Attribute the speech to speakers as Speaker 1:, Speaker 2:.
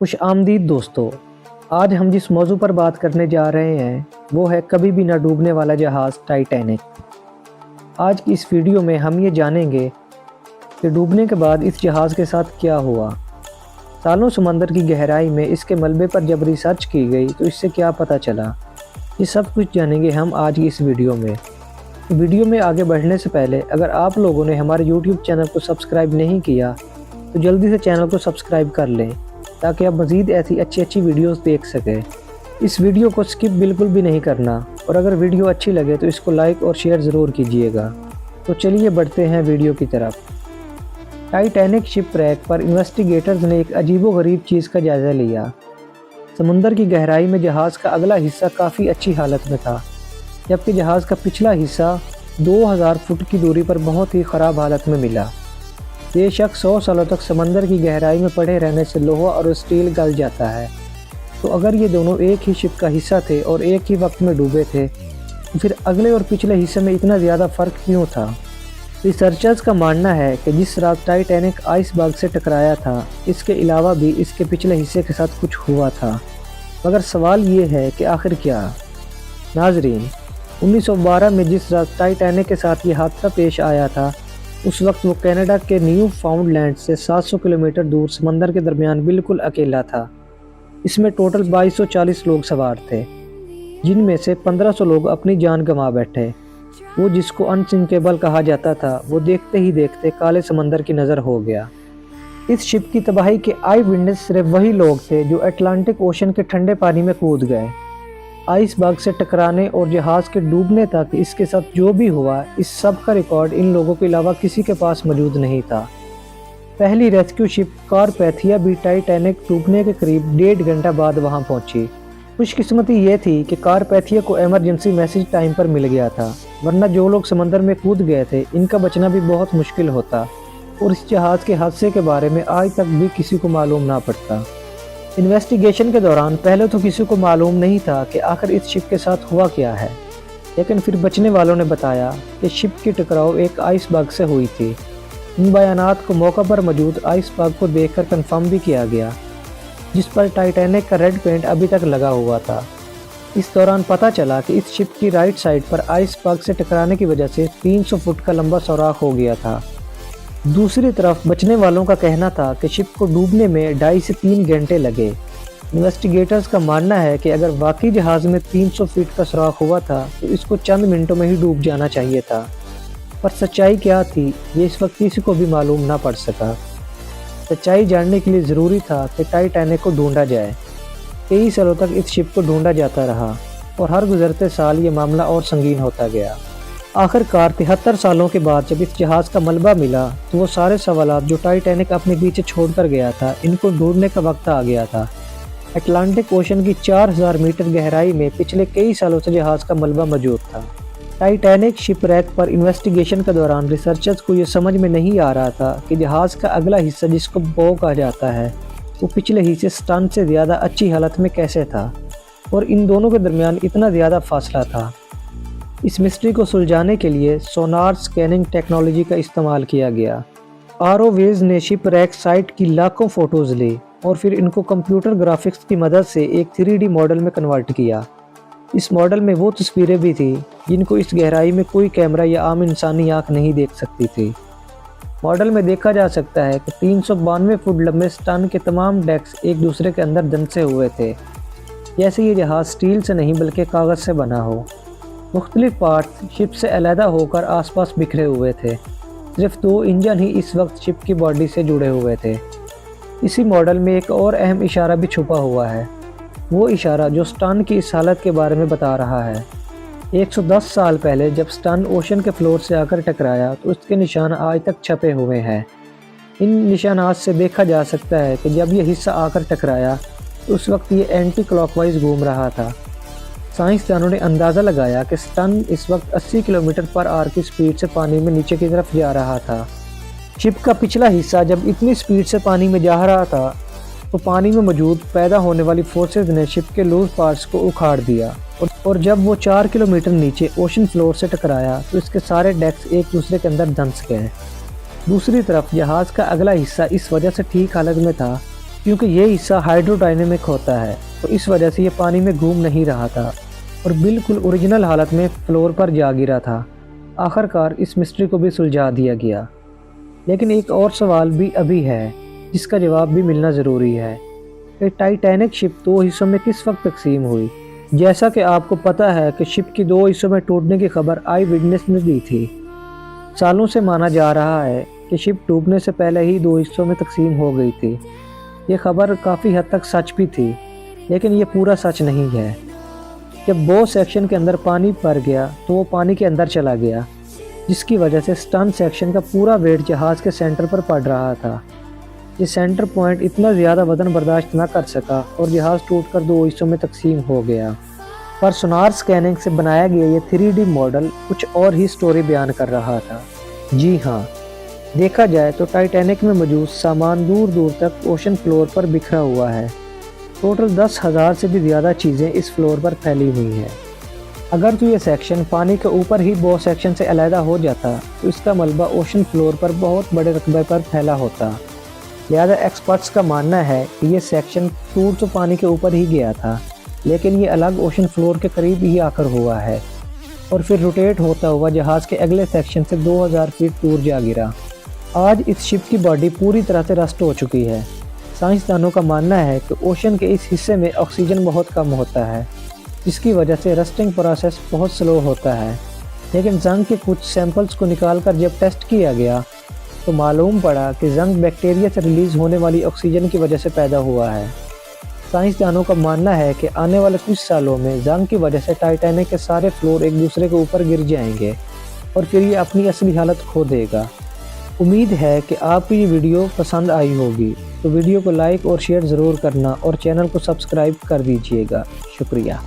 Speaker 1: खुश आमदीद दोस्तों। आज हम जिस मौजू पर बात करने जा रहे हैं वो है कभी भी न डूबने वाला जहाज़ टाइटैनिक। आज की इस वीडियो में हम ये जानेंगे कि डूबने के बाद इस जहाज़ के साथ क्या हुआ। सालों समंदर की गहराई में इसके मलबे पर जब रिसर्च की गई तो इससे क्या पता चला, ये सब कुछ जानेंगे हम आज की इस वीडियो में। वीडियो में आगे बढ़ने से पहले अगर आप लोगों ने हमारे YouTube चैनल को सब्सक्राइब नहीं किया तो जल्दी से चैनल को सब्सक्राइब कर लें ताकि आप मज़ीद ऐसी अच्छी वीडियोस देख सकें। इस वीडियो को स्किप बिल्कुल भी नहीं करना और अगर वीडियो अच्छी लगे तो इसको लाइक और शेयर ज़रूर कीजिएगा। तो चलिए बढ़ते हैं वीडियो की तरफ। टाइटैनिक शिपरेक पर इन्वेस्टिगेटर्स ने एक अजीबोगरीब चीज़ का जायज़ा लिया। समुंदर की गहराई में जहाज़ का अगला हिस्सा काफ़ी अच्छी हालत में था, जबकि जहाज़ का पिछला हिस्सा 2000 फुट की दूरी पर बहुत ही ख़राब हालत में मिला। बेशक 100 सालों तक समंदर की गहराई में पड़े रहने से लोहा और स्टील गल जाता है, तो अगर ये दोनों एक ही शिप का हिस्सा थे और एक ही वक्त में डूबे थे तो फिर अगले और पिछले हिस्से में इतना ज़्यादा फ़र्क क्यों था। रिसर्चर्स का मानना है कि जिस रात टाइटैनिक आइसबर्ग से टकराया था, इसके अलावा भी इसके पिछले हिस्से के साथ कुछ हुआ था, मगर सवाल ये है कि आखिर क्या। नाजरीन, 1912 में जिस रात टाइटैनिक के साथ ये हादसा पेश आया था उस वक्त वो कनाडा के न्यू फाउंडलैंड से 700 किलोमीटर दूर समंदर के दरमियान बिल्कुल अकेला था। इसमें टोटल 2240 लोग सवार थे, जिनमें से 1500 लोग अपनी जान गंवा बैठे। वो जिसको अनसिंकेबल कहा जाता था वो देखते ही देखते काले समंदर की नज़र हो गया। इस शिप की तबाही के आई विटनेस सिर्फ वही लोग थे जो अटलांटिक ओशन के ठंडे पानी में कूद गए। आइसबर्ग से टकराने और जहाज़ के डूबने तक इसके साथ जो भी हुआ, इस सब का रिकॉर्ड इन लोगों के अलावा किसी के पास मौजूद नहीं था। पहली रेस्क्यू शिप कारपैथिया भी टाइटैनिक डूबने के करीब 1.5 घंटा बाद वहां पहुंची। खुशकिस्मती ये थी कि कारपैथिया को इमरजेंसी मैसेज टाइम पर मिल गया था, वरना जो लोग समंदर में कूद गए थे इनका बचना भी बहुत मुश्किल होता और इस जहाज़ के हादसे के बारे में आज तक भी किसी को मालूम ना पड़ता। इन्वेस्टिगेशन के दौरान पहले तो किसी को मालूम नहीं था कि आखिर इस शिप के साथ हुआ क्या है, लेकिन फिर बचने वालों ने बताया कि शिप की टकराव एक आइसबर्ग से हुई थी। इन बयानात को मौका पर मौजूद आइसबर्ग को देखकर कंफर्म भी किया गया, जिस पर टाइटैनिक का रेड पेंट अभी तक लगा हुआ था। इस दौरान पता चला कि इस शिप की राइट साइड पर आइसबर्ग से टकराने की वजह से 300 फुट का लंबा सुराख हो गया था। दूसरी तरफ बचने वालों का कहना था कि शिप को डूबने में 2.5 से 3 घंटे लगे। इन्वेस्टिगेटर्स का मानना है कि अगर वाकई जहाज़ में 300 फीट का सुराख हुआ था तो इसको चंद मिनटों में ही डूब जाना चाहिए था, पर सच्चाई क्या थी ये इस वक्त किसी को भी मालूम ना पड़ सका। सच्चाई जानने के लिए ज़रूरी था कि टाइटैनिक को ढूंढा जाए। कई सालों तक इस शिप को ढूंढा जाता रहा और हर गुजरते साल ये मामला और संगीन होता गया। आखिरकार 73 सालों के बाद जब इस जहाज़ का मलबा मिला तो वो सारे सवालात जो टाइटैनिक अपने पीछे छोड़कर गया था, इनको ढूंढने का वक्त आ गया था। अटलांटिक ओशन की 4000 मीटर गहराई में पिछले कई सालों से जहाज़ का मलबा मौजूद था। टाइटैनिक शिपरेक पर इन्वेस्टिगेशन के दौरान रिसर्चर्स को ये समझ में नहीं आ रहा था कि जहाज़ का अगला हिस्सा, जिसको बो कहा जाता है, वो पिछले हिस्से स्टन से ज़्यादा अच्छी हालत में कैसे था और इन दोनों के दरमियान इतना ज़्यादा फासला था। इस मिस्ट्री को सुलझाने के लिए सोनार स्कैनिंग टेक्नोलॉजी का इस्तेमाल किया गया। आरओवेज ने शिपरेक साइट की लाखों फ़ोटोज़ ली और फिर इनको कंप्यूटर ग्राफिक्स की मदद से एक 3D मॉडल में कन्वर्ट किया। इस मॉडल में वो तस्वीरें भी थी जिनको इस गहराई में कोई कैमरा या आम इंसानी आँख नहीं देख सकती थी। मॉडल में देखा जा सकता है कि 392 फुट लंबे स्टन के तमाम डेक्स एक दूसरे के अंदर दंसे हुए थे, जैसे ये जहाज़ स्टील से नहीं बल्कि कागज़ से बना हो। मुख्तलिफ पार्ट्स शिप से अलहदा होकर आसपास बिखरे हुए थे। सिर्फ 2 इंजन ही इस वक्त शिप की बॉडी से जुड़े हुए थे। इसी मॉडल में एक और अहम इशारा भी छुपा हुआ है, वो इशारा जो स्टन की इस हालत के बारे में बता रहा है। 110 साल पहले जब स्टन ओशन के फ्लोर से आकर टकराया तो उसके निशान आज तक छपे हुए हैं। इन निशानात से देखा जा सकता है कि जब यह हिस्सा आकर टकराया तो उस वक्त ये एंटी क्लॉकवाइज घूम रहा था। साइंसदानों ने अंदाज़ा लगाया कि स्टन इस वक्त 80 किलोमीटर पर आवर की स्पीड से पानी में नीचे की तरफ जा रहा था। शिप का पिछला हिस्सा जब इतनी स्पीड से पानी में जा रहा था तो पानी में मौजूद पैदा होने वाली फोर्सेज ने शिप के लूज पार्ट्स को उखाड़ दिया और जब वो 4 किलोमीटर नीचे ओशन फ्लोर से टकराया तो इसके सारे डेक्स एक दूसरे के अंदर धंस गए। दूसरी तरफ जहाज़ का अगला हिस्सा इस वजह से ठीक हालत में था क्योंकि ये हिस्सा हाइड्रोडायनेमिक होता है, तो इस वजह से ये पानी में घूम नहीं रहा था और बिल्कुल ओरिजिनल हालत में फ्लोर पर जा गिरा था। आखिरकार इस मिस्ट्री को भी सुलझा दिया गया। लेकिन एक और सवाल भी अभी है जिसका जवाब भी मिलना ज़रूरी है कि टाइटैनिक शिप 2 हिस्सों में किस वक्त तकसीम हुई। जैसा कि आपको पता है कि शिप की 2 हिस्सों में टूटने की खबर आई विटनेस ने दी थी। सालों से माना जा रहा है कि शिप डूबने से पहले ही 2 हिस्सों में तकसीम हो गई थी। ये खबर काफ़ी हद तक सच भी थी, लेकिन ये पूरा सच नहीं है। जब बो सेक्शन के अंदर पानी भर गया तो वो पानी के अंदर चला गया, जिसकी वजह से स्टर्न सेक्शन का पूरा वेट जहाज़ के सेंटर पर पड़ रहा था। ये सेंटर पॉइंट इतना ज़्यादा वजन बर्दाश्त न कर सका और जहाज़ टूटकर 2 हिस्सों में तकसीम हो गया। पर सोनार स्कैनिंग से बनाया गया ये 3D मॉडल कुछ और ही स्टोरी बयान कर रहा था। जी हाँ, देखा जाए तो टाइटैनिक में मौजूद सामान दूर दूर तक ओशन फ्लोर पर बिखरा हुआ है। टोटल 10,000 से भी ज़्यादा चीज़ें इस फ्लोर पर फैली हुई हैं। अगर तो ये सेक्शन पानी के ऊपर ही बो सेक्शन से अलहदा हो जाता तो इसका मलबा ओशन फ्लोर पर बहुत बड़े रकबे पर फैला होता। लिहाजा एक्सपर्ट्स का मानना है कि ये सेक्शन टूट तो पानी के ऊपर ही गया था, लेकिन ये अलग ओशन फ्लोर के करीब ही आकर हुआ है और फिर रोटेट होता हुआ जहाज़ के अगले सेक्शन से 2000 फीट दूर जा गिरा। आज इस शिप की बॉडी पूरी तरह से रस्ट हो चुकी है। साइंसदानों का मानना है कि ओशन के इस हिस्से में ऑक्सीजन बहुत कम होता है, जिसकी वजह से रस्टिंग प्रोसेस बहुत स्लो होता है। लेकिन जंग के कुछ सैंपल्स को निकालकर जब टेस्ट किया गया तो मालूम पड़ा कि जंग बैक्टीरिया से रिलीज़ होने वाली ऑक्सीजन की वजह से पैदा हुआ है। साइंसदानों का मानना है कि आने वाले कुछ सालों में जंग की वजह से टाइटैनिक के सारे फ्लोर एक दूसरे के ऊपर गिर जाएंगे और फिर ये अपनी असली हालत खो देगा। उम्मीद है कि आपको ये वीडियो पसंद आई होगी, तो वीडियो को लाइक और शेयर ज़रूर करना और चैनल को सब्सक्राइब कर दीजिएगा। शुक्रिया।